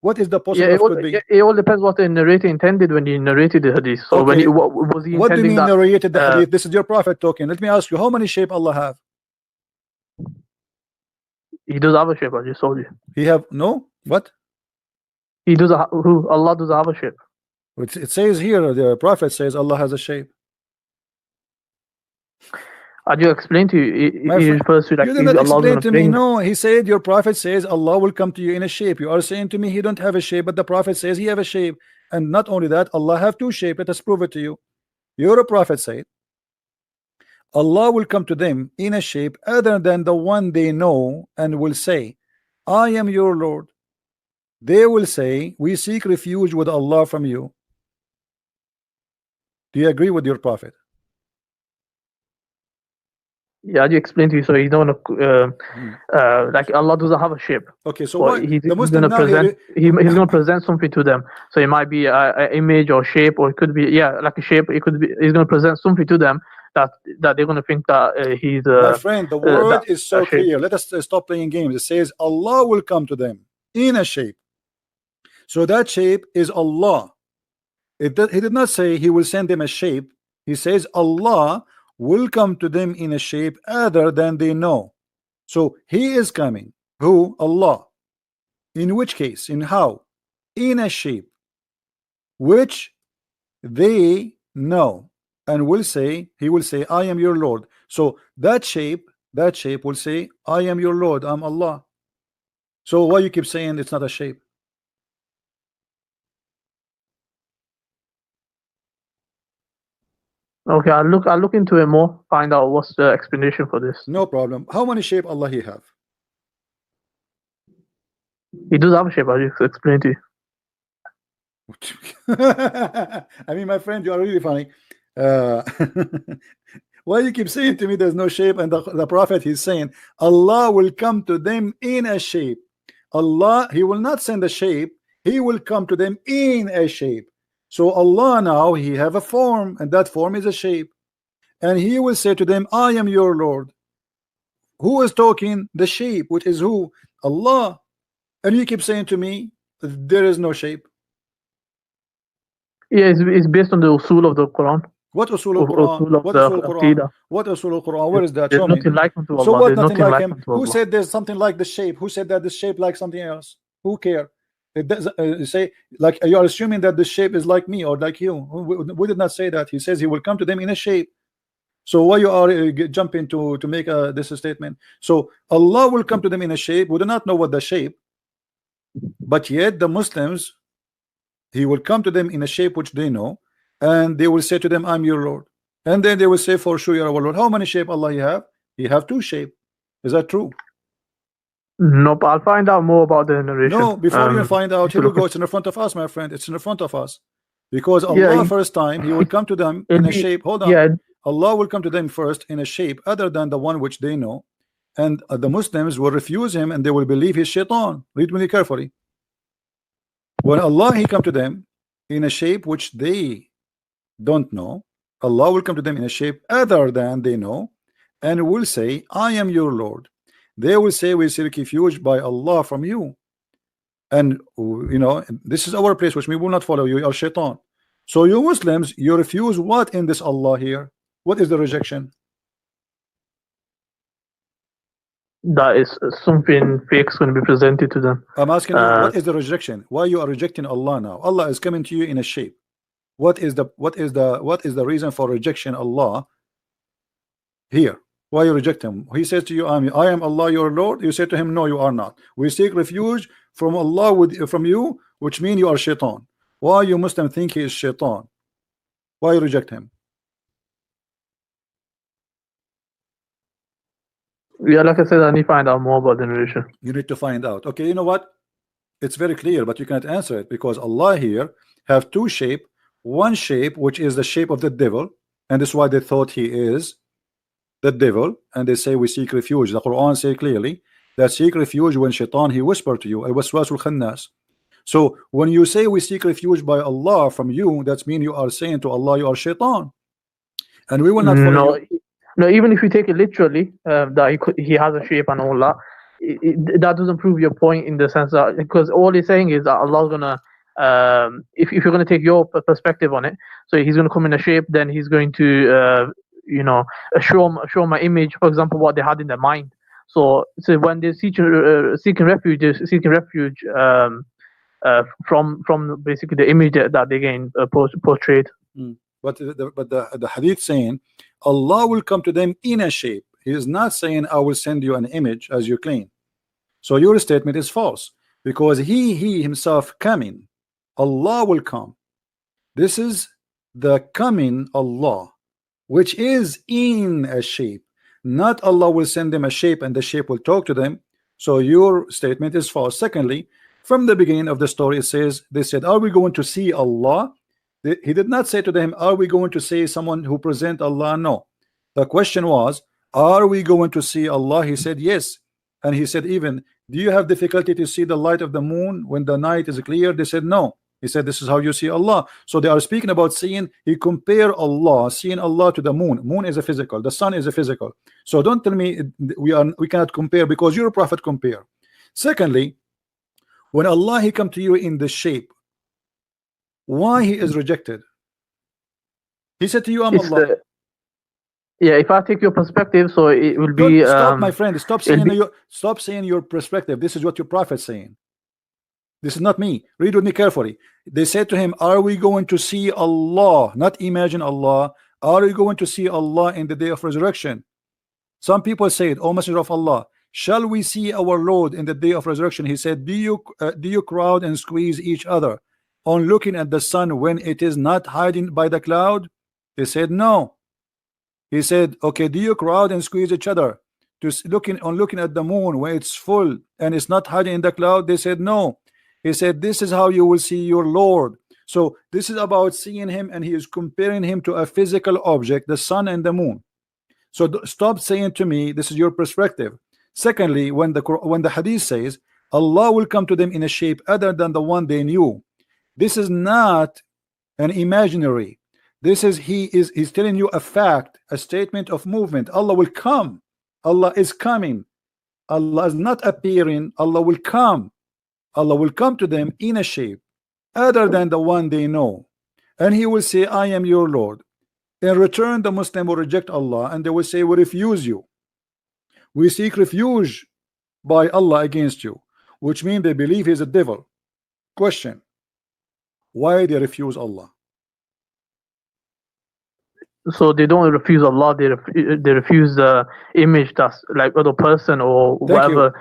What is the possible could be? It all depends what the narrator intended when he narrated the hadith. So when was he intending? What do you mean narrated the hadith? This is your prophet talking. Let me ask you, how many shape Allah have? He does have a shape, I just told you. He have no? What? He does Allah does have a shape. It says here, the prophet says Allah has a shape. I just explained to you. He refers to like you did not explain to me. No, he said your prophet says Allah will come to you in a shape. You are saying to me he don't have a shape, but the prophet says he have a shape. And not only that, Allah have two shapes. Let us prove it to you. Your prophet said Allah will come to them in a shape other than the one they know, and will say, I am your Lord. They will say, we seek refuge with Allah from you. Do you agree with your prophet? Yeah, I just explained to you. So he's not like Allah doesn't have a shape. Okay, so what? He's going to present something to them. So it might be an image or shape, or it could be like a shape. It could be he's going to present something to them that they're going to think that he's. My friend, the word is so clear. Let us stop playing games. It says Allah will come to them in a shape. So that shape is Allah. He did not say he will send them a shape. He says Allah will come to them in a shape other than they know. So he is coming. Who? Allah. In which case? In how? In a shape which they know, and will say, he will say, I am your Lord. So that shape will say, I am your Lord, I'm Allah. So why you keep saying it's not a shape? Okay, I'll look into it more, find out what's the explanation for this. No problem. How many shape Allah he have? He does have a shape, I just explained to you. I mean, my friend, you are really funny. Why you keep saying to me there's no shape? And the prophet, he's saying Allah will come to them in a shape. Allah, he will not send a shape, he will come to them in a shape. So Allah now, he have a form, and that form is a shape, and he will say to them, I am your Lord. Who is talking? The shape, which is who? Allah. And you keep saying to me there is no shape. Yeah, it's based on the usul of the Quran. What usul al-Quran? What usul al-Quran? What usul al-Quran? Where is that? There's Show me. nothing like unto Allah. So what? There's Nothing like him. unto Who Allah. said there's something like the shape? Who said that the shape like something else? Who care? It does say, like, you are assuming that the shape is like me or like you. We did not say that. He says he will come to them in a shape. So why you are jumping to make this statement? So Allah will come to them in a shape. We do not know what the shape, but yet the Muslims, he will come to them in a shape which they know, and they will say to them, I'm your Lord. And then they will say, for sure you are our Lord. How many shape Allah you have? He have two shape. Is that true? No, but I'll find out more about the narration. No, before you find out, here we go. It's in front of us, my friend. It's in front of us. Because Allah first time, he will come to them in a shape. Hold on. Yeah. Allah will come to them first in a shape other than the one which they know. And the Muslims will refuse him and they will believe he's shaitan. Read me carefully. When Allah, he come to them in a shape which they don't know, Allah will come to them in a shape other than they know, and will say, I am your Lord. They will say, we seek refuge by Allah from you, and you know, this is our place which we will not follow you, you are shaitan. So you Muslims, you refuse what in this Allah here? What is the rejection? That is something fake is going to be presented to them. I'm asking you, what is the rejection? Why you are rejecting Allah now? Allah is coming to you in a shape. What is the reason for rejection Allah here? Why you reject him? He says to you, I am Allah your Lord. You say to him, no, you are not. We seek refuge from Allah from you, which means you are shaitan. Why you Muslim think he is shaitan? Why you reject him? Yeah, like I said, I need to find out more about the narration. You need to find out. Okay, you know what? It's very clear, but you cannot answer it because Allah here have two shape. One shape which is the shape of the devil, and that's why they thought he is the devil, and they say we seek refuge. The Quran say clearly that seek refuge when shaitan he whispered to you, waswasul khannas. So when you say we seek refuge by Allah from you, that means you are saying to Allah you are shaitan, and we will not follow you. No, even if you take it literally, that he has a shape and all that, that doesn't prove your point in the sense that, because all he's saying is that Allah's gonna, if you're gonna take your perspective on it, so he's gonna come in a shape, then he's going to, you know, show my image, for example, what they had in their mind. So when they're seeking refuge, they're seeking refuge from basically the image that they gain portrayed. But the hadith saying Allah will come to them in a shape. He is not saying I will send you an image as you claim. So your statement is false because he himself coming. Allah will come. This is the coming Allah, which is in a shape. Not Allah will send them a shape and the shape will talk to them. So your statement is false. Secondly, from the beginning of the story it says, they said, are we going to see Allah? He did not say to them, are we going to see someone who present Allah? No. The question was, are we going to see Allah? He said yes. And he said, even, do you have difficulty to see the light of the moon when the night is clear? They said no. He said this is how you see Allah. So they are speaking about seeing. He compare Allah, seeing Allah, to the moon. Moon is a physical, the sun is a physical. So don't tell me we cannot compare because your prophet compare. Secondly, when Allah he come to you in the shape, why he is rejected? He said to you, I'm Allah. Yeah, if I take your perspective, so it will be. Don't stop, my friend. Stop saying your perspective. This is what your prophet saying. This is not me. Read with me carefully. They said to him, are we going to see Allah? Not imagine Allah. Are we going to see Allah in the day of resurrection? Some people said, O Messenger of Allah, shall we see our Lord in the day of resurrection? He said, do you crowd and squeeze each other on looking at the sun when it is not hiding by the cloud? They said no. He said, okay, do you crowd and squeeze each other to looking at the moon when it's full and it's not hiding in the cloud? They said no. He said, this is how you will see your Lord. So this is about seeing him, and he is comparing him to a physical object, the sun and the moon. So stop saying to me this is your perspective. Secondly, when the hadith says Allah will come to them in a shape other than the one they knew, this is not an imaginary. This is he's telling you a fact, a statement of movement. Allah will come. Allah is coming. Allah is not appearing. Allah will come. Allah will come to them in a shape other than the one they know, and he will say, I am your Lord. In return, the Muslim will reject Allah and they will say, we refuse you. We seek refuge by Allah against you, which means they believe he's a devil. Question: why they refuse Allah? So they don't refuse Allah, they refuse the image that's like other person or whatever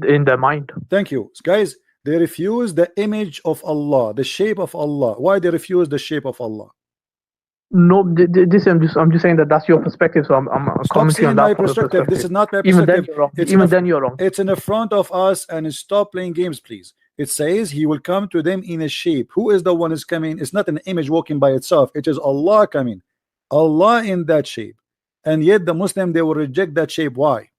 in their mind. Thank you, guys. They refuse the image of Allah, the shape of Allah. Why they refuse the shape of Allah? No, I'm just saying that that's your perspective. So I'm commenting on that my perspective. This is not my perspective. Then you're wrong. It's in the front of us, and stop playing games, please. It says he will come to them in a shape. Who is the one is coming? It's not an image walking by itself. It is Allah coming. Allah in that shape. And yet the Muslim, they will reject that shape. Why?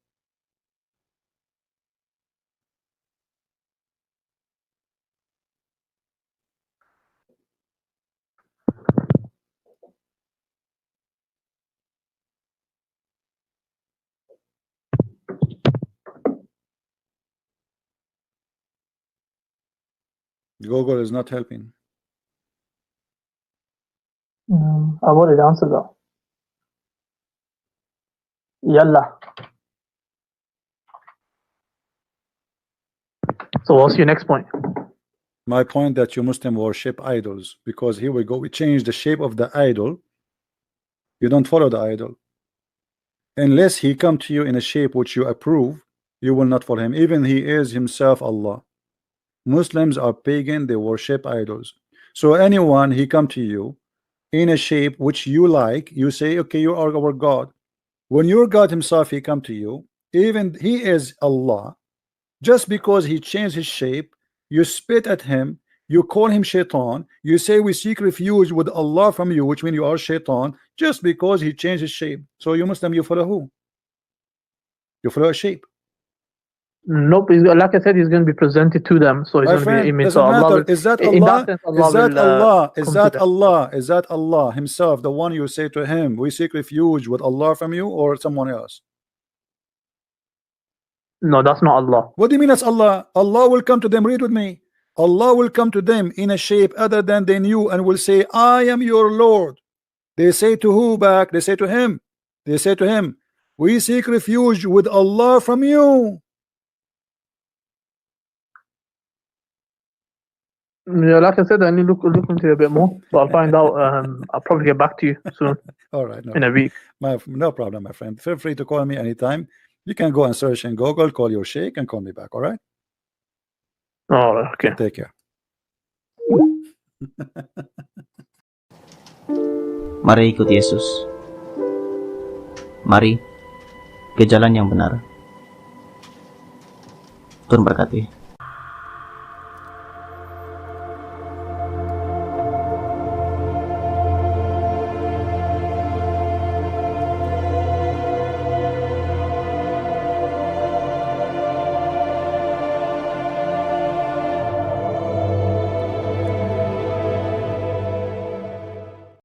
Google is not helping. I've already answered that. Yalla. So what's your next point? My point that you Muslim worship idols, because here we go, we change the shape of the idol. You don't follow the idol. Unless he come to you in a shape which you approve, you will not follow him, even he is himself Allah. Muslims are pagan, they worship idols. So anyone he come to you in a shape which you like, you say, okay, you are our God. When your God himself he come to you, even he is Allah, just because he changed his shape, you spit at him, you call him shaitan, you say we seek refuge with Allah from you, which means you are shaitan, just because he changed his shape. So you Muslim, you follow who? You follow a shape. Nope, like I said, he's going to be presented to them, so he's going to be an image. So Allah is that Allah? Is that Allah? Is that Allah? Is that Allah himself, the one you say to him, we seek refuge with Allah from you, or someone else? No, that's not Allah. What do you mean that's Allah? Allah will come to them, read with me. Allah will come to them in a shape other than they knew and will say, I am your Lord. They say to who back? They say to him. They say to him, we seek refuge with Allah from you. Yeah, like I said, I need to look into it a bit more, but I'll find out. I'll probably get back to you soon. All right, in a week. No problem, my friend. Feel free to call me anytime. You can go and search in Google, call your sheikh, and call me back. All right. All right. Okay. Take care. Mari ikut Yesus. Mari ke jalan yang benar. Tuhan berkati.